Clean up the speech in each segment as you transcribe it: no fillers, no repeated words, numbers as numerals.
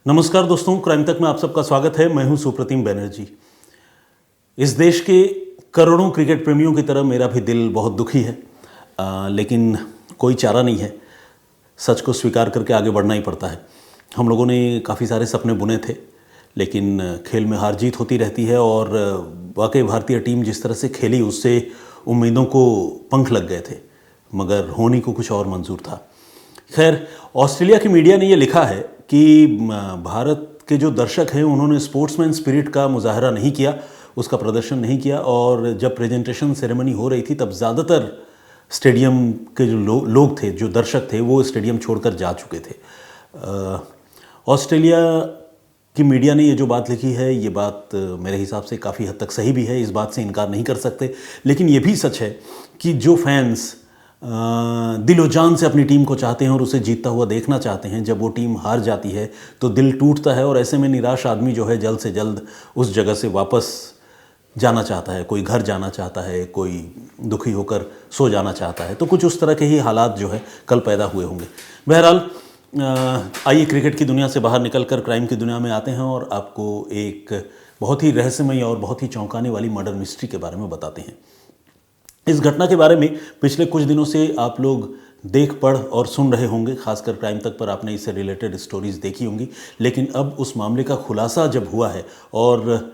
नमस्कार दोस्तों, क्राइम तक में आप सबका स्वागत है। मैं हूं सुप्रतिम बैनर्जी। इस देश के करोड़ों क्रिकेट प्रेमियों की तरह मेरा भी दिल बहुत दुखी है, लेकिन कोई चारा नहीं है। सच को स्वीकार करके आगे बढ़ना ही पड़ता है। हम लोगों ने काफ़ी सारे सपने बुने थे, लेकिन खेल में हार जीत होती रहती है और वाकई भारतीय टीम जिस तरह से खेली उससे उम्मीदों को पंख लग गए थे, मगर होनी को कुछ और मंजूर था। खैर, ऑस्ट्रेलिया की मीडिया ने ये लिखा है कि भारत के जो दर्शक हैं उन्होंने स्पोर्ट्समैन स्पिरिट का मुजाहरा नहीं किया, उसका प्रदर्शन नहीं किया, और जब प्रेजेंटेशन सेरेमनी हो रही थी तब ज़्यादातर स्टेडियम के जो लोग थे, जो दर्शक थे, वो स्टेडियम छोड़कर जा चुके थे। ऑस्ट्रेलिया की मीडिया ने ये जो बात लिखी है, ये बात मेरे हिसाब से काफ़ी हद तक सही भी है, इस बात से इनकार नहीं कर सकते। लेकिन ये भी सच है कि जो फैंस दिलो जान से अपनी टीम को चाहते हैं और उसे जीतता हुआ देखना चाहते हैं, जब वो टीम हार जाती है तो दिल टूटता है, और ऐसे में निराश आदमी जो है जल्द से जल्द उस जगह से वापस जाना चाहता है। कोई घर जाना चाहता है, कोई दुखी होकर सो जाना चाहता है। तो कुछ उस तरह के ही हालात जो है कल पैदा हुए होंगे। बहरहाल, आइए क्रिकेट की दुनिया से बाहर निकलकर क्राइम की दुनिया में आते हैं और आपको एक बहुत ही रहस्यमयी और बहुत ही चौंकाने वाली मर्डर मिस्ट्री के बारे में बताते हैं। इस घटना के बारे में पिछले कुछ दिनों से आप लोग देख पढ़ और सुन रहे होंगे, खासकर क्राइम तक पर आपने इससे रिलेटेड स्टोरीज़ देखी होंगी। लेकिन अब उस मामले का खुलासा जब हुआ है, और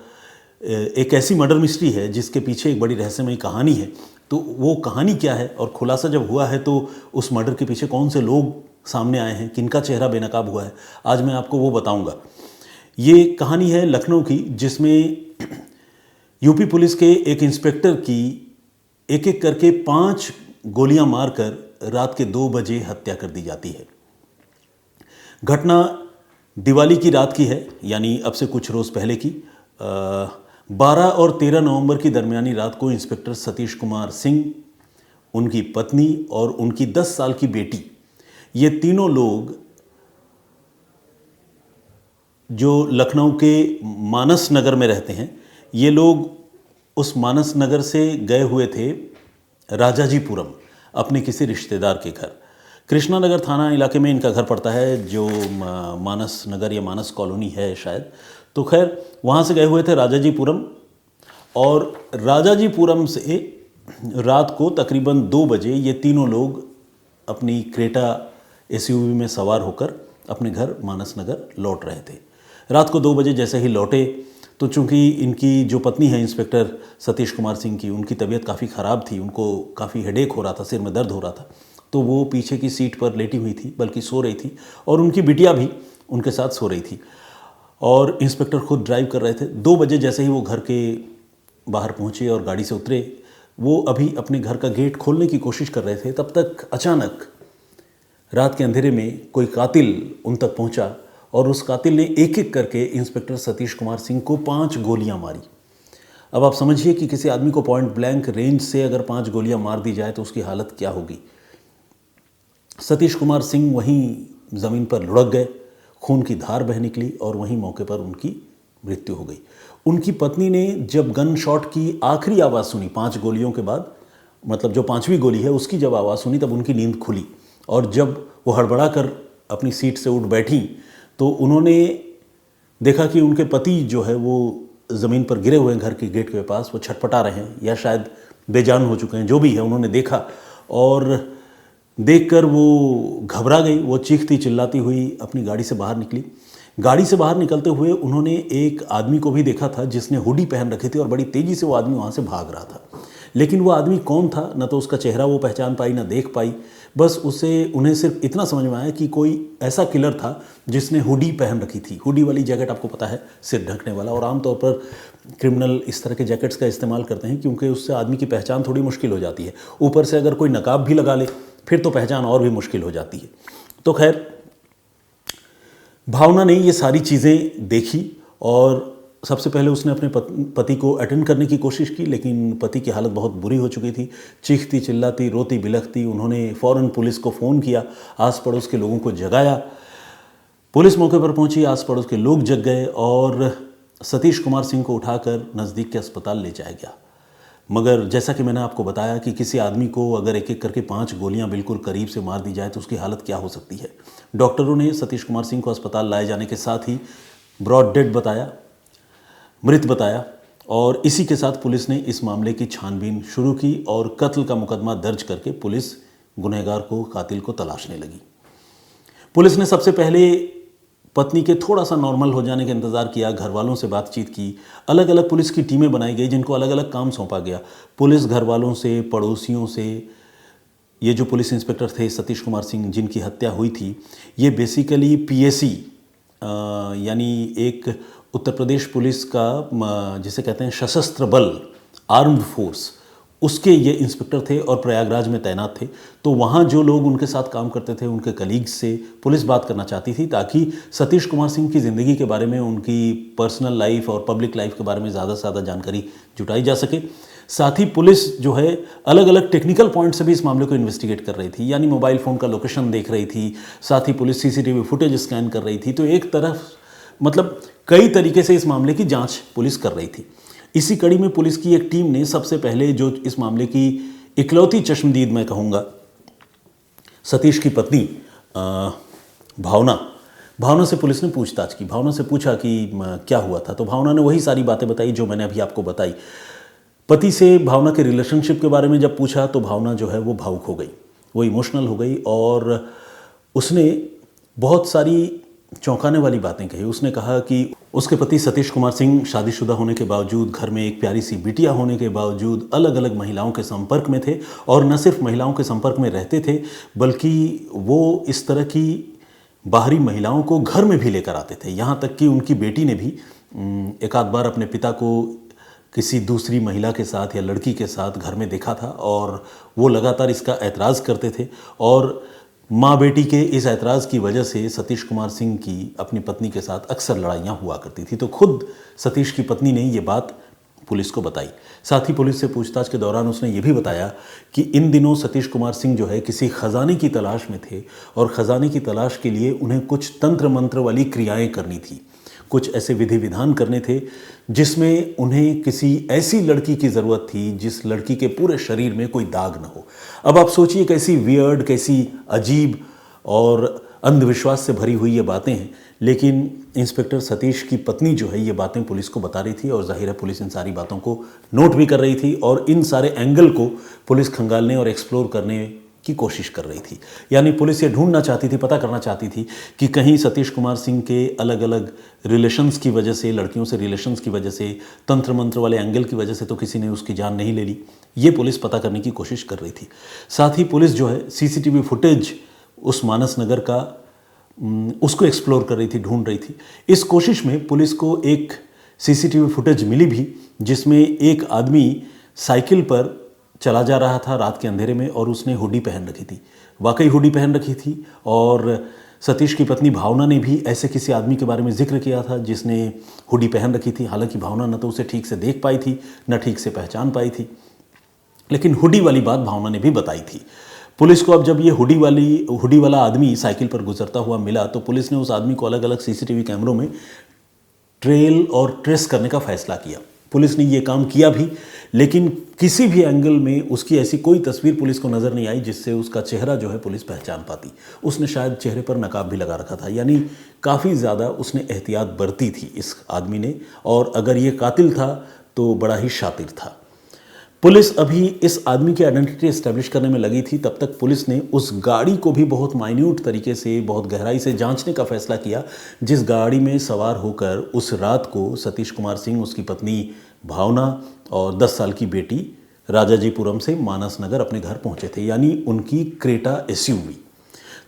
एक ऐसी मर्डर मिस्ट्री है जिसके पीछे एक बड़ी रहस्यमयी कहानी है, तो वो कहानी क्या है और खुलासा जब हुआ है तो उस मर्डर के पीछे कौन से लोग सामने आए हैं, किनका चेहरा बेनकाब हुआ है, आज मैं आपको वो बताऊँगा। ये कहानी है लखनऊ की, जिसमें यूपी पुलिस के एक इंस्पेक्टर की एक एक करके 5 गोलियां मारकर रात के 2 बजे हत्या कर दी जाती है। घटना दिवाली की रात की है, यानी अब से कुछ रोज़ पहले की। 12 और 13 नवंबर की दरमियानी रात को इंस्पेक्टर सतीश कुमार सिंह, उनकी पत्नी और उनकी 10 साल की बेटी, ये तीनों लोग जो लखनऊ के मानस नगर में रहते हैं, ये लोग उस मानस नगर से गए हुए थे राजाजीपुरम, अपने किसी रिश्तेदार के घर। कृष्णा नगर थाना इलाके में इनका घर पड़ता है, जो मानस नगर या मानस कॉलोनी है शायद। तो खैर, वहाँ से गए हुए थे राजाजीपुरम, और राजाजीपुरम से रात को तकरीबन 2 बजे ये तीनों लोग अपनी क्रेटा एसयूवी में सवार होकर अपने घर मानस नगर लौट रहे थे। रात को 2 बजे जैसे ही लौटे तो चूंकि इनकी जो पत्नी है इंस्पेक्टर सतीश कुमार सिंह की, उनकी तबीयत काफ़ी ख़राब थी, उनको काफ़ी हेडेक हो रहा था, सिर में दर्द हो रहा था, तो वो पीछे की सीट पर लेटी हुई थी, बल्कि सो रही थी, और उनकी बिटिया भी उनके साथ सो रही थी, और इंस्पेक्टर खुद ड्राइव कर रहे थे। 2 बजे जैसे ही वो घर के बाहर पहुँचे और गाड़ी से उतरे, वो अभी अपने घर का गेट खोलने की कोशिश कर रहे थे, तब तक अचानक रात के अंधेरे में कोई कातिल उन तक पहुँचा, और उस कातिल ने एक एक करके इंस्पेक्टर सतीश कुमार सिंह को 5 गोलियां मारी। अब आप समझिए कि किसी आदमी को पॉइंट ब्लैंक रेंज से अगर 5 गोलियां मार दी जाए तो उसकी हालत क्या होगी। सतीश कुमार सिंह वहीं ज़मीन पर लुढ़क गए, खून की धार बह निकली, और वहीं मौके पर उनकी मृत्यु हो गई। उनकी पत्नी ने जब गन शॉट की आखिरी आवाज़ सुनी 5 गोलियों के बाद, मतलब जो 5वीं गोली है उसकी जब आवाज़ सुनी, तब उनकी नींद खुली, और जब वो हड़बड़ा कर अपनी सीट से उठ बैठी तो उन्होंने देखा कि उनके पति जो है वो ज़मीन पर गिरे हुए हैं घर के गेट के पास, वो छटपटा रहे हैं या शायद बेजान हो चुके हैं, जो भी है उन्होंने देखा, और देखकर वो घबरा गई। वो चीखती चिल्लाती हुई अपनी गाड़ी से बाहर निकली। गाड़ी से बाहर निकलते हुए उन्होंने एक आदमी को भी देखा था जिसने हुडी पहन रखी थी, और बड़ी तेज़ी से वो आदमी वहाँ से भाग रहा था। लेकिन वो आदमी कौन था, न तो उसका चेहरा वो पहचान पाई, न देख पाई। बस उन्हें सिर्फ इतना समझ में आया कि कोई ऐसा किलर था जिसने हुडी पहन रखी थी। हुडी वाली जैकेट आपको पता है, सिर ढकने वाला, और आमतौर पर क्रिमिनल इस तरह के जैकेट्स का इस्तेमाल करते हैं क्योंकि उससे आदमी की पहचान थोड़ी मुश्किल हो जाती है। ऊपर से अगर कोई नकाब भी लगा ले फिर तो पहचान और भी मुश्किल हो जाती है। तो खैर, भावना ने ये सारी चीज़ें देखी, और सबसे पहले उसने अपने पति को अटेंड करने की कोशिश की, लेकिन पति की हालत बहुत बुरी हो चुकी थी। चीखती चिल्लाती, रोती बिलखती उन्होंने फ़ौरन पुलिस को फ़ोन किया, आस पड़ोस के लोगों को जगाया। पुलिस मौके पर पहुंची, आस पड़ोस के लोग जग गए, और सतीश कुमार सिंह को उठाकर नज़दीक के अस्पताल ले जाया गया। मगर जैसा कि मैंने आपको बताया कि किसी आदमी को अगर एक एक करके 5 गोलियां बिल्कुल करीब से मार दी जाए तो उसकी हालत क्या हो सकती है। डॉक्टरों ने सतीश कुमार सिंह को अस्पताल लाए जाने के साथ ही ब्रॉड डेड बताया, मृत बताया, और इसी के साथ पुलिस ने इस मामले की छानबीन शुरू की और कत्ल का मुकदमा दर्ज करके पुलिस गुनहगार को, कातिल को तलाशने लगी। पुलिस ने सबसे पहले पत्नी के थोड़ा सा नॉर्मल हो जाने का इंतज़ार किया, घर वालों से बातचीत की, अलग अलग पुलिस की टीमें बनाई गई जिनको अलग अलग काम सौंपा गया। पुलिस घर वालों से, पड़ोसियों से, ये जो पुलिस इंस्पेक्टर थे सतीश कुमार सिंह जिनकी हत्या हुई थी, ये बेसिकली पीएसी यानी एक उत्तर प्रदेश पुलिस का जिसे कहते हैं सशस्त्र बल, आर्म्ड फोर्स, उसके ये इंस्पेक्टर थे और प्रयागराज में तैनात थे। तो वहाँ जो लोग उनके साथ काम करते थे, उनके कलीग्स से पुलिस बात करना चाहती थी ताकि सतीश कुमार सिंह की ज़िंदगी के बारे में, उनकी पर्सनल लाइफ और पब्लिक लाइफ के बारे में ज़्यादा से ज़्यादा जानकारी जुटाई जा सके। साथ ही पुलिस जो है अलग अलग टेक्निकल पॉइंट से भी इस मामले को इन्वेस्टिगेट कर रही थी, यानी मोबाइल फ़ोन का लोकेशन देख रही थी, साथ ही पुलिस सीसीटीवी फुटेज स्कैन कर रही थी। तो एक तरफ मतलब कई तरीके से इस मामले की जांच पुलिस कर रही थी। इसी कड़ी में पुलिस की एक टीम ने सबसे पहले जो इस मामले की इकलौती चश्मदीद मैं कहूँगा, सतीश की पत्नी भावना से पुलिस ने पूछताछ की। भावना से पूछा कि क्या हुआ था, तो भावना ने वही सारी बातें बताई जो मैंने अभी आपको बताई। पति से भावना के रिलेशनशिप के बारे में जब पूछा तो भावना जो है वो भावुक हो गई, वो इमोशनल हो गई और उसने बहुत सारी चौंकाने वाली बातें कही। उसने कहा कि उसके पति सतीश कुमार सिंह शादीशुदा होने के बावजूद, घर में एक प्यारी सी बिटिया होने के बावजूद अलग अलग महिलाओं के संपर्क में थे, और न सिर्फ महिलाओं के संपर्क में रहते थे बल्कि वो इस तरह की बाहरी महिलाओं को घर में भी लेकर आते थे। यहाँ तक कि उनकी बेटी ने भी एक आध बार अपने पिता को किसी दूसरी महिला के साथ या लड़की के साथ घर में देखा था और वो लगातार इसका ऐतराज़ करते थे, और माँ बेटी के इस ऐतराज़ की वजह से सतीश कुमार सिंह की अपनी पत्नी के साथ अक्सर लड़ाइयाँ हुआ करती थी। तो खुद सतीश की पत्नी ने ये बात पुलिस को बताई। साथ ही पुलिस से पूछताछ के दौरान उसने ये भी बताया कि इन दिनों सतीश कुमार सिंह जो है किसी ख़जाने की तलाश में थे और ख़जाने की तलाश के लिए उन्हें कुछ तंत्र मंत्र वाली क्रियाएँ करनी थी, कुछ ऐसे विधि विधान करने थे जिसमें उन्हें किसी ऐसी लड़की की ज़रूरत थी जिस लड़की के पूरे शरीर में कोई दाग न हो। अब आप सोचिए कैसी वियर्ड, कैसी अजीब और अंधविश्वास से भरी हुई ये बातें हैं, लेकिन इंस्पेक्टर सतीश की पत्नी जो है ये बातें पुलिस को बता रही थी और जाहिर है पुलिस इन सारी बातों को नोट भी कर रही थी और इन सारे एंगल को पुलिस खंगालने और एक्सप्लोर करने की कोशिश कर रही थी। यानी पुलिस ये ढूंढना चाहती थी, पता करना चाहती थी कि कहीं सतीश कुमार सिंह के अलग अलग रिलेशंस की वजह से, लड़कियों से रिलेशंस की वजह से, तंत्र मंत्र वाले एंगल की वजह से तो किसी ने उसकी जान नहीं ले ली। ये पुलिस पता करने की कोशिश कर रही थी। साथ ही पुलिस जो है सीसीटीवी फुटेज उस मानस नगर का उसको एक्सप्लोर कर रही थी, ढूंढ रही थी। इस कोशिश में पुलिस को एक सीसीटीवी फुटेज मिली भी जिसमें एक आदमी साइकिल पर चला जा रहा था रात के अंधेरे में और उसने हुडी पहन रखी थी। वाकई हुडी पहन रखी थी और सतीश की पत्नी भावना ने भी ऐसे किसी आदमी के बारे में जिक्र किया था जिसने हुडी पहन रखी थी। हालांकि भावना न तो उसे ठीक से देख पाई थी, न ठीक से पहचान पाई थी, लेकिन हुडी वाली बात भावना ने भी बताई थी। पुलिस को अब जब ये हुडी वाला आदमी साइकिल पर गुजरता हुआ मिला तो पुलिस ने उस आदमी को अलग अलग सीसीटीवी कैमरों में ट्रेल और ट्रेस करने का फैसला किया। पुलिस ने ये काम किया भी, लेकिन किसी भी एंगल में उसकी ऐसी कोई तस्वीर पुलिस को नज़र नहीं आई जिससे उसका चेहरा जो है पुलिस पहचान पाती। उसने शायद चेहरे पर नकाब भी लगा रखा था, यानी काफ़ी ज़्यादा उसने एहतियात बरती थी इस आदमी ने, और अगर ये कातिल था तो बड़ा ही शातिर था। पुलिस अभी इस आदमी की आइडेंटिटी एस्टेब्लिश करने में लगी थी। तब तक पुलिस ने उस गाड़ी को भी बहुत माइन्यूट तरीके से, बहुत गहराई से जांचने का फैसला किया जिस गाड़ी में सवार होकर उस रात को सतीश कुमार सिंह, उसकी पत्नी भावना और 10 साल की बेटी राजाजीपुरम से मानस नगर अपने घर पहुंचे थे, यानी उनकी क्रेटा एसयूवी।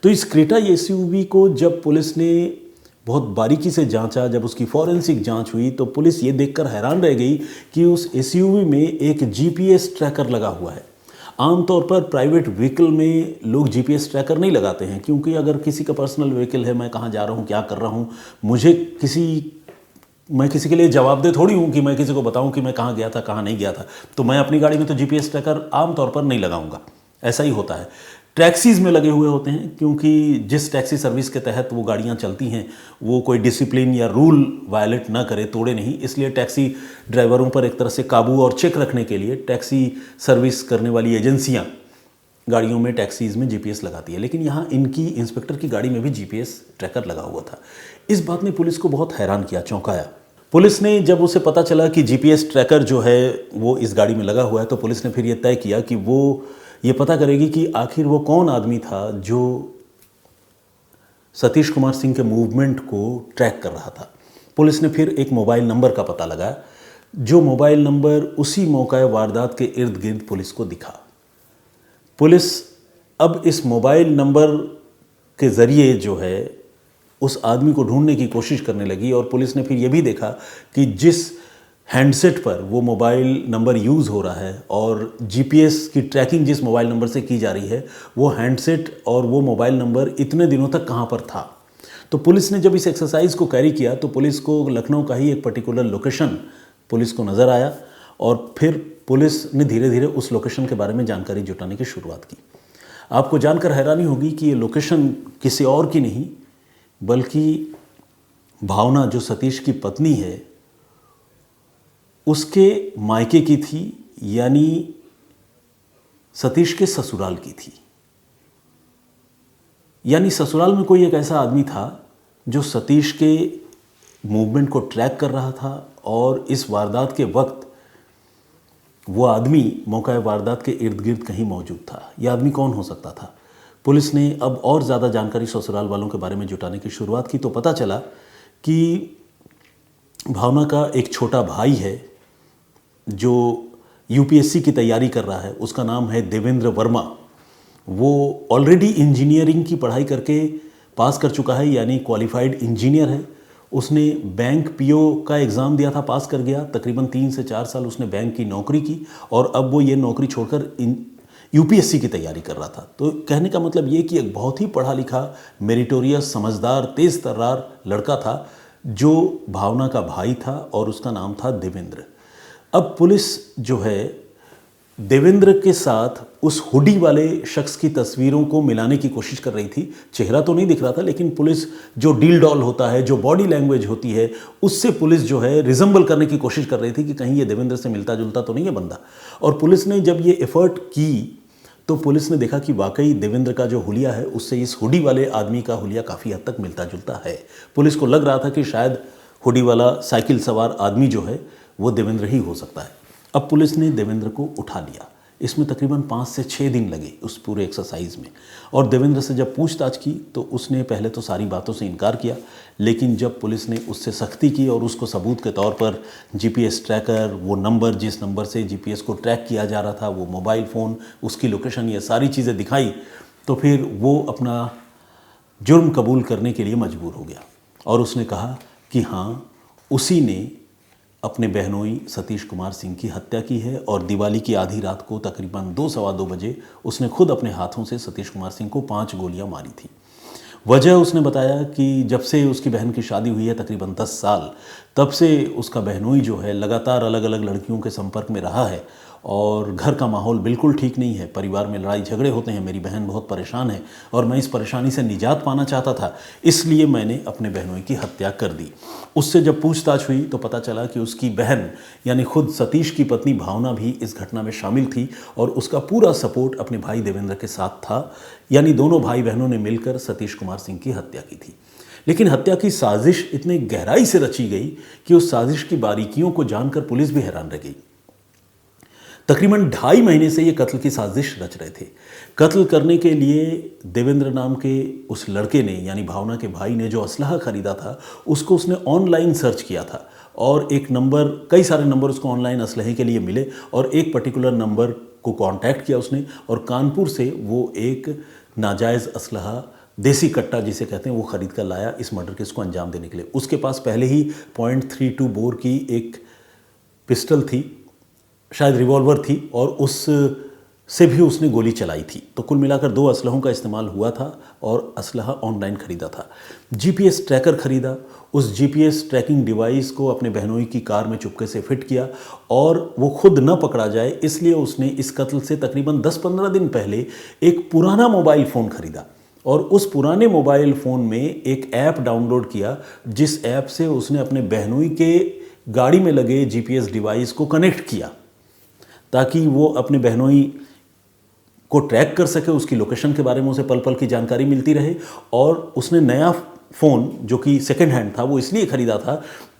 तो इस क्रेटा एसयूवी को जब पुलिस ने बहुत बारीकी से जांचा, जब उसकी फॉरेंसिक जांच हुई तो पुलिस ये देखकर हैरान रह गई कि उस एसयूवी में एक जीपीएस ट्रैकर लगा हुआ है। आमतौर पर प्राइवेट व्हीकल में लोग जीपीएस ट्रैकर नहीं लगाते हैं, क्योंकि अगर किसी का पर्सनल व्हीकल है, मैं कहाँ जा रहा हूँ, क्या कर रहा हूँ, मैं किसी के लिए जवाबदेह थोड़ी हूँ कि मैं किसी को बताऊँ कि मैं कहाँ गया था, कहाँ नहीं गया था। तो मैं अपनी गाड़ी में तो जीपीएस ट्रैकर आमतौर पर नहीं लगाऊंगा, ऐसा ही होता है। टैक्सीज़ में लगे हुए होते हैं, क्योंकि जिस टैक्सी सर्विस के तहत वो गाड़ियाँ चलती हैं वो कोई डिसिप्लिन या रूल वायलेट ना करे, तोड़े नहीं, इसलिए टैक्सी ड्राइवरों पर एक तरह से काबू और चेक रखने के लिए टैक्सी सर्विस करने वाली एजेंसियाँ गाड़ियों में, टैक्सीज़ में जीपीएस लगाती है। लेकिन यहाँ इनकी इंस्पेक्टर की गाड़ी में भी जीपीएस ट्रैकर लगा हुआ था। इस बात ने पुलिस को बहुत हैरान किया, चौंकाया। पुलिस ने जब उसे पता चला कि जीपीएस ट्रैकर जो है वो इस गाड़ी में लगा हुआ है, तो पुलिस ने फिर ये तय किया कि वो ये पता करेगी कि आखिर वो कौन आदमी था जो सतीश कुमार सिंह के मूवमेंट को ट्रैक कर रहा था। पुलिस ने फिर एक मोबाइल नंबर का पता लगाया, जो मोबाइल नंबर उसी मौका वारदात के इर्द गिर्द पुलिस को दिखा। पुलिस अब इस मोबाइल नंबर के ज़रिए जो है उस आदमी को ढूंढने की कोशिश करने लगी, और पुलिस ने फिर ये भी देखा कि जिस हैंडसेट पर वो मोबाइल नंबर यूज़ हो रहा है और जीपीएस की ट्रैकिंग जिस मोबाइल नंबर से की जा रही है, वो हैंडसेट और वो मोबाइल नंबर इतने दिनों तक कहाँ पर था। तो पुलिस ने जब इस एक्सरसाइज को कैरी किया तो पुलिस को लखनऊ का ही एक पर्टिकुलर लोकेशन पुलिस को नज़र आया, और फिर पुलिस ने धीरे धीरे उस लोकेशन के बारे में जानकारी जुटाने की शुरुआत की। आपको जानकर हैरानी होगी कि ये लोकेशन किसी और की नहीं बल्कि भावना, जो सतीश की पत्नी है, उसके मायके की थी, यानी सतीश के ससुराल की थी। यानी ससुराल में कोई एक ऐसा आदमी था जो सतीश के मूवमेंट को ट्रैक कर रहा था, और इस वारदात के वक्त वो आदमी मौका वारदात के इर्द गिर्द कहीं मौजूद था। यह आदमी कौन हो सकता था? पुलिस ने अब और ज़्यादा जानकारी ससुराल वालों के बारे में जुटाने की शुरुआत की, तो पता चला कि भावना का एक छोटा भाई है जो यूपीएससी की तैयारी कर रहा है। उसका नाम है देवेंद्र वर्मा। वो ऑलरेडी इंजीनियरिंग की पढ़ाई करके पास कर चुका है, यानी क्वालिफाइड इंजीनियर है। उसने बैंक पीओ का एग्ज़ाम दिया था, पास कर गया। तकरीबन 3 से 4 साल उसने बैंक की नौकरी की, और अब वो ये नौकरी छोड़कर यूपीएससी की तैयारी कर रहा था। तो कहने का मतलब ये कि एक बहुत ही पढ़ा लिखा, मेरिटोरियस, समझदार, तेज़ तर्रार लड़का था जो भावना का भाई था, और उसका नाम था देवेंद्र। अब पुलिस जो है देवेंद्र के साथ उस हुडी वाले शख्स की तस्वीरों को मिलाने की कोशिश कर रही थी। चेहरा तो नहीं दिख रहा था, लेकिन पुलिस जो डील डॉल होता है, जो बॉडी लैंग्वेज होती है, उससे पुलिस जो है रिजेंबल करने की कोशिश कर रही थी कि कहीं ये देवेंद्र से मिलता जुलता तो नहीं है बंदा। और पुलिस ने जब ये एफर्ट की तो पुलिस ने देखा कि वाकई देवेंद्र का जो हुलिया है उससे इस हुडी वाले आदमी का हुलिया काफ़ी हद तक मिलता जुलता है। पुलिस को लग रहा था कि शायद हुडी वाला साइकिल सवार आदमी जो है वो देवेंद्र ही हो सकता है। अब पुलिस ने देवेंद्र को उठा लिया। इसमें तकरीबन 5 से 6 दिन लगे उस पूरे एक्सरसाइज में, और देवेंद्र से जब पूछताछ की तो उसने पहले तो सारी बातों से इनकार किया, लेकिन जब पुलिस ने उससे सख्ती की और उसको सबूत के तौर पर जीपीएस ट्रैकर, वो नंबर जिस नंबर से जीपीएस को ट्रैक किया जा रहा था, वो मोबाइल फ़ोन, उसकी लोकेशन, ये सारी चीज़ें दिखाई, तो फिर वो अपना जुर्म कबूल करने के लिए मजबूर हो गया। और उसने कहा कि हाँ, उसी ने अपने बहनोई सतीश कुमार सिंह की हत्या की है, और दिवाली की आधी रात को तकरीबन 2 सवा 2 बजे उसने खुद अपने हाथों से सतीश कुमार सिंह को 5 गोलियां मारी थी। वजह उसने बताया कि जब से उसकी बहन की शादी हुई है तकरीबन 10 साल, तब से उसका बहनोई जो है लगातार अलग अलग लड़कियों के संपर्क में रहा है, और घर का माहौल बिल्कुल ठीक नहीं है। परिवार में लड़ाई झगड़े होते हैं। मेरी बहन बहुत परेशान है और मैं इस परेशानी से निजात पाना चाहता था, इसलिए मैंने अपने बहनोई की हत्या कर दी। उससे जब पूछताछ हुई तो पता चला कि उसकी बहन यानी खुद सतीश की पत्नी भावना भी इस घटना में शामिल थी, और उसका पूरा सपोर्ट अपने भाई देवेंद्र के साथ था। यानी दोनों भाई बहनों ने मिलकर सतीश कुमार सिंह की हत्या की थी। लेकिन हत्या की साजिश इतनी गहराई से रची गई कि उस साजिश की बारीकियों को जानकर पुलिस भी हैरान रह गई। तकरीबन 2.5 महीने से ये कत्ल की साजिश रच रहे थे। कत्ल करने के लिए देवेंद्र नाम के उस लड़के ने, यानी भावना के भाई ने, जो असलहा खरीदा था उसको उसने ऑनलाइन सर्च किया था, और एक नंबर, कई सारे नंबर उसको ऑनलाइन असलहे के लिए मिले, और एक पर्टिकुलर नंबर को कांटेक्ट किया उसने, और कानपुर से वो एक नाजायज़ असलहा, देसी कट्टा जिसे कहते हैं, वो ख़रीद कर लाया इस मर्डर केस को अंजाम देने के लिए। उसके पास पहले ही .32 बोर की एक पिस्टल थी, शायद रिवॉल्वर थी, और उस से भी उसने गोली चलाई थी। तो कुल मिलाकर 2 असलहों का इस्तेमाल हुआ था और असलहा ऑनलाइन खरीदा था। जीपीएस ट्रैकर खरीदा, उस जीपीएस ट्रैकिंग डिवाइस को अपने बहनोई की कार में चुपके से फिट किया और वो खुद न पकड़ा जाए इसलिए उसने इस कत्ल से तकरीबन 10-15 दिन पहले एक पुराना मोबाइल फ़ोन खरीदा और उस पुराने मोबाइल फ़ोन में एक ऐप डाउनलोड किया जिस ऐप से उसने अपने बहनोई के गाड़ी में लगे जीपीएस डिवाइस को कनेक्ट किया ताकि वो अपने बहनोई को ट्रैक कर सके, उसकी लोकेशन के बारे में उसे पल पल की जानकारी मिलती रहे। और उसने नया फ़ोन जो कि सेकंड हैंड था वो इसलिए ख़रीदा था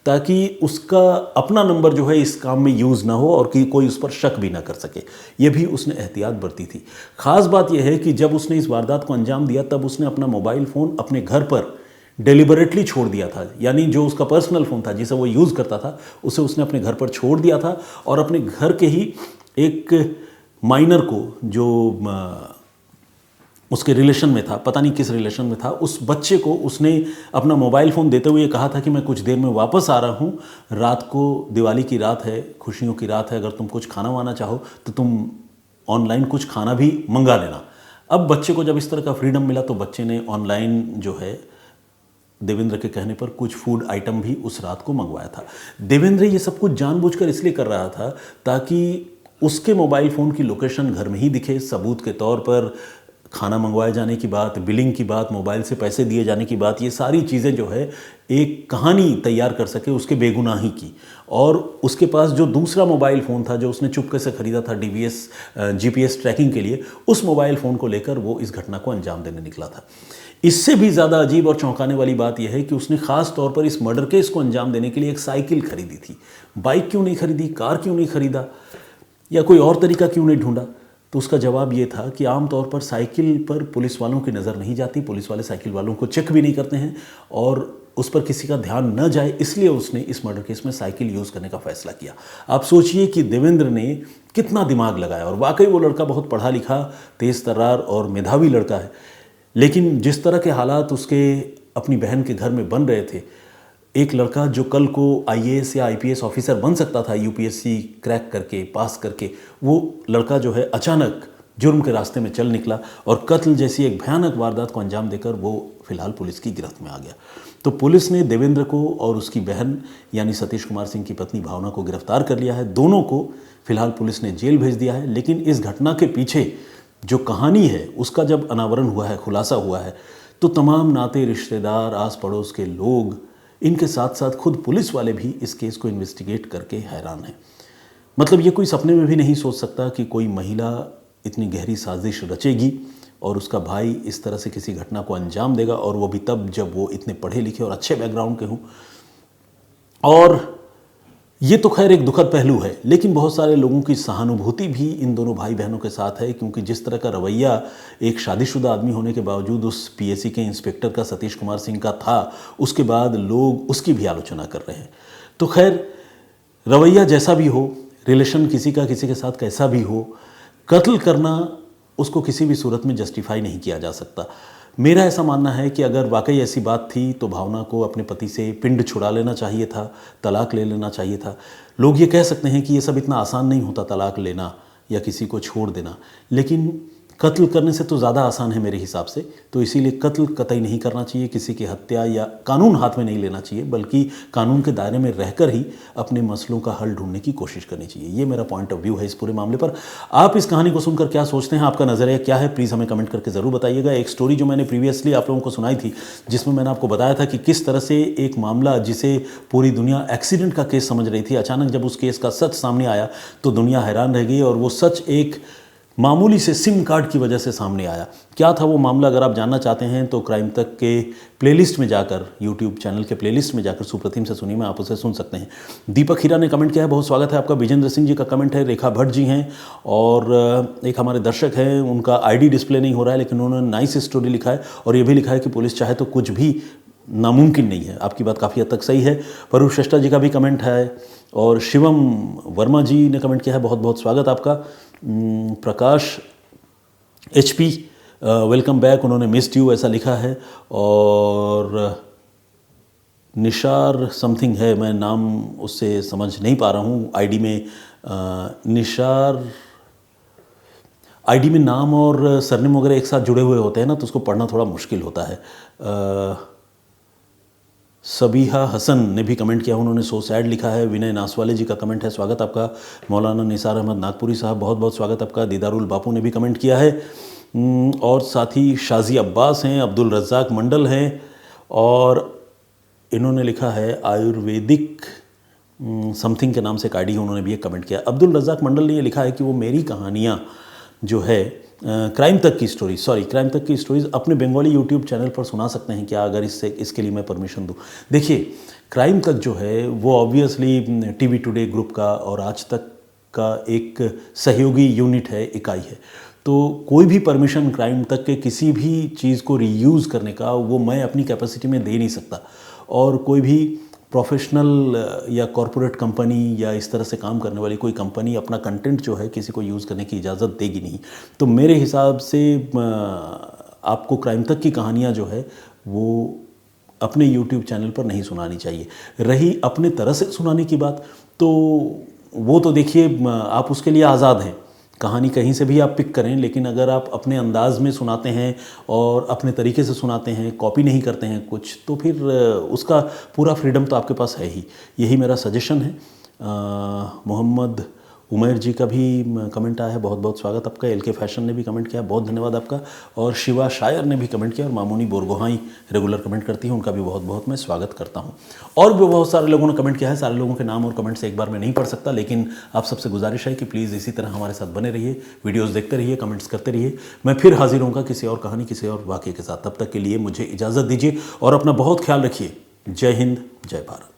ताकि उसका अपना नंबर जो है इस काम में यूज़ ना हो और कि कोई उस पर शक भी ना कर सके। ये भी उसने एहतियात बरती थी। ख़ास बात यह है कि जब उसने इस वारदात को अंजाम दिया तब उसने अपना मोबाइल फ़ोन अपने घर पर डेलिबरेटली छोड़ दिया था, यानी जो उसका पर्सनल फ़ोन था जिसे वो यूज़ करता था उसे उसने अपने घर पर छोड़ दिया था और अपने घर के ही एक माइनर को जो उसके रिलेशन में था, पता नहीं किस रिलेशन में था, उस बच्चे को उसने अपना मोबाइल फ़ोन देते हुए कहा था कि मैं कुछ देर में वापस आ रहा हूँ, रात को दिवाली की रात है, खुशियों की रात है, अगर तुम कुछ खाना वाना चाहो तो तुम ऑनलाइन कुछ खाना भी मंगा लेना। अब बच्चे को जब इस तरह का फ्रीडम मिला तो बच्चे ने ऑनलाइन जो है देवेंद्र के कहने पर कुछ फूड आइटम भी उस रात को मंगवाया था। देवेंद्र ये सब कुछ जानबूझकर इसलिए कर रहा था ताकि उसके मोबाइल फ़ोन की लोकेशन घर में ही दिखे, सबूत के तौर पर खाना मंगवाए जाने की बात, बिलिंग की बात, मोबाइल से पैसे दिए जाने की बात, ये सारी चीज़ें जो है एक कहानी तैयार कर सके उसके बेगुनाही की। और उसके पास जो दूसरा मोबाइल फ़ोन था जो उसने चुपके से ख़रीदा था जीपीएस ट्रैकिंग के लिए, उस मोबाइल फ़ोन को लेकर वो इस घटना को अंजाम देने निकला था। इससे भी ज़्यादा अजीब और चौंकाने वाली बात यह है कि उसने ख़ास तौर पर इस मर्डर केस को अंजाम देने के लिए एक साइकिल खरीदी थी। बाइक क्यों नहीं खरीदी, कार क्यों नहीं खरीदा या कोई और तरीका क्यों नहीं ढूंढा? तो उसका जवाब ये था कि आमतौर पर साइकिल पर पुलिस वालों की नज़र नहीं जाती, पुलिस वाले साइकिल वालों को चेक भी नहीं करते हैं और उस पर किसी का ध्यान न जाए, इसलिए उसने इस मर्डर केस में साइकिल यूज़ करने का फैसला किया। आप सोचिए कि देवेंद्र ने कितना दिमाग लगाया और वाकई वो लड़का बहुत पढ़ा लिखा, तेज़ तर्रार और मेधावी लड़का है। लेकिन जिस तरह के हालात उसके अपनी बहन के घर में बन रहे थे, एक लड़का जो कल को आईएएस या आईपीएस ऑफिसर बन सकता था यूपीएससी क्रैक करके, पास करके, वो लड़का जो है अचानक जुर्म के रास्ते में चल निकला और कत्ल जैसी एक भयानक वारदात को अंजाम देकर वो फिलहाल पुलिस की गिरफ्त में आ गया। तो पुलिस ने देवेंद्र को और उसकी बहन यानी सतीश कुमार सिंह की पत्नी भावना को गिरफ्तार कर लिया है। दोनों को फिलहाल पुलिस ने जेल भेज दिया है। लेकिन इस घटना के पीछे जो कहानी है उसका जब अनावरण हुआ है, खुलासा हुआ है, तो तमाम नाते रिश्तेदार, आस पड़ोस के लोग, इनके साथ साथ खुद पुलिस वाले भी इस केस को इन्वेस्टिगेट करके हैरान हैं। मतलब ये कोई सपने में भी नहीं सोच सकता कि कोई महिला इतनी गहरी साजिश रचेगी और उसका भाई इस तरह से किसी घटना को अंजाम देगा, और वो भी तब जब वो इतने पढ़े लिखे और अच्छे बैकग्राउंड के हों। और ये तो खैर एक दुखद पहलू है, लेकिन बहुत सारे लोगों की सहानुभूति भी इन दोनों भाई बहनों के साथ है, क्योंकि जिस तरह का रवैया एक शादीशुदा आदमी होने के बावजूद उस पीएसी के इंस्पेक्टर का, सतीश कुमार सिंह का था, उसके बाद लोग उसकी भी आलोचना कर रहे हैं। तो खैर रवैया जैसा भी हो, रिलेशन किसी का किसी के साथ कैसा भी हो, कत्ल करना उसको किसी भी सूरत में जस्टिफाई नहीं किया जा सकता। मेरा ऐसा मानना है कि अगर वाकई ऐसी बात थी तो भावना को अपने पति से पिंड छुड़ा लेना चाहिए था, तलाक ले लेना चाहिए था। लोग ये कह सकते हैं कि ये सब इतना आसान नहीं होता, तलाक लेना या किसी को छोड़ देना, लेकिन कत्ल करने से तो ज़्यादा आसान है मेरे हिसाब से। तो इसीलिए कत्ल कतई नहीं करना चाहिए, किसी की हत्या या कानून हाथ में नहीं लेना चाहिए, बल्कि कानून के दायरे में रहकर ही अपने मसलों का हल ढूंढने की कोशिश करनी चाहिए। ये मेरा पॉइंट ऑफ व्यू है इस पूरे मामले पर। आप इस कहानी को सुनकर क्या सोचते हैं, आपका नज़रिया क्या है, प्लीज़ हमें कमेंट करके ज़रूर बताइएगा। एक स्टोरी जो मैंने प्रीवियसली आप लोगों को सुनाई थी, जिसमें मैंने आपको बताया था कि किस तरह से एक मामला जिसे पूरी दुनिया एक्सीडेंट का केस समझ रही थी, अचानक जब उस केस का सच सामने आया तो दुनिया हैरान रह गई, और वो सच एक मामूली से सिम कार्ड की वजह से सामने आया। क्या था वो मामला, अगर आप जानना चाहते हैं तो क्राइम तक के प्लेलिस्ट में जाकर, यूट्यूब चैनल के प्लेलिस्ट में जाकर सुप्रतिम से सुनिए, मैं आप उसे सुन सकते हैं। दीपक हीरा ने कमेंट किया है, बहुत स्वागत है आपका। विजेंद्र सिंह जी का कमेंट है, रेखा भट्ट जी हैं, और एक हमारे दर्शक हैं, उनका आईडी डिस्प्ले नहीं हो रहा है, लेकिन उन्होंने नाइस स्टोरी लिखा है और ये भी लिखा है कि पुलिस चाहे तो कुछ भी नामुमकिन नहीं है। आपकी बात काफ़ी हद तक सही है। परूर श्रेष्ठा जी का भी कमेंट है, और शिवम वर्मा जी ने कमेंट किया है, बहुत बहुत स्वागत आपका। प्रकाश HP वेलकम बैक, उन्होंने मिस्ड यू ऐसा लिखा है। और निशार समथिंग है, मैं नाम उससे समझ नहीं पा रहा हूँ आईडी में। निशार, आईडी में नाम और सरनेम वगैरह एक साथ जुड़े हुए होते हैं ना, तो उसको पढ़ना थोड़ा मुश्किल होता है। सबीहा हसन ने भी कमेंट किया, उन्होंने सो सैड लिखा है। विनय नासवाले जी का कमेंट है, स्वागत आपका। मौलाना निसार अहमद नागपुरी साहब, बहुत बहुत स्वागत आपका। दीदारुल बापू ने भी कमेंट किया है, और साथ ही शाजी अब्बास हैं, अब्दुल रज़ाक मंडल हैं, और इन्होंने लिखा है आयुर्वेदिक समथिंग के नाम से एक आईडी, उन्होंने भी एक कमेंट किया। अब्दुल रज़ाक मंडल ने ये लिखा है कि वो मेरी कहानियाँ जो है क्राइम तक की स्टोरीज़ अपने बंगाली यूट्यूब चैनल पर सुना सकते हैं क्या, अगर इसके लिए मैं परमिशन दूँ? देखिए, क्राइम तक जो है वो ऑब्वियसली टीवी टुडे ग्रुप का और आज तक का एक सहयोगी यूनिट है, इकाई है। तो कोई भी परमिशन क्राइम तक के किसी भी चीज़ को रीयूज़ करने का वो मैं अपनी कैपेसिटी में दे नहीं सकता, और कोई भी प्रोफेशनल या कॉरपोरेट कंपनी या इस तरह से काम करने वाली कोई कंपनी अपना कंटेंट जो है किसी को यूज़ करने की इजाज़त देगी नहीं। तो मेरे हिसाब से आपको क्राइम तक की कहानियाँ जो है वो अपने YouTube चैनल पर नहीं सुनानी चाहिए। रही अपने तरह से सुनाने की बात, तो वो तो देखिए आप उसके लिए आज़ाद हैं, कहानी कहीं से भी आप पिक करें, लेकिन अगर आप अपने अंदाज में सुनाते हैं और अपने तरीके से सुनाते हैं, कॉपी नहीं करते हैं कुछ, तो फिर उसका पूरा फ्रीडम तो आपके पास है ही। यही मेरा सजेशन है। मोहम्मद उमैर जी का भी कमेंट आया है, बहुत बहुत स्वागत आपका। एल के फैशन ने भी कमेंट किया, बहुत धन्यवाद आपका। और शिवा शायर ने भी कमेंट किया, और मामूनी बोरगोहाई रेगुलर कमेंट करती हैं, उनका भी बहुत बहुत मैं स्वागत करता हूं। और भी बहुत सारे लोगों ने कमेंट किया है, सारे लोगों के नाम और कमेंट्स एक बार में नहीं पढ़ सकता, लेकिन आप सबसे गुजारिश है कि प्लीज़ इसी तरह हमारे साथ बने रहिए, वीडियोज़ देखते रहिए, कमेंट्स करते रहिए। मैं फिर हाजिर होऊंगा किसी और कहानी, किसी और वाक़ये के साथ। तब तक के लिए मुझे इजाज़त दीजिए और अपना बहुत ख्याल रखिए। जय हिंद, जय भारत।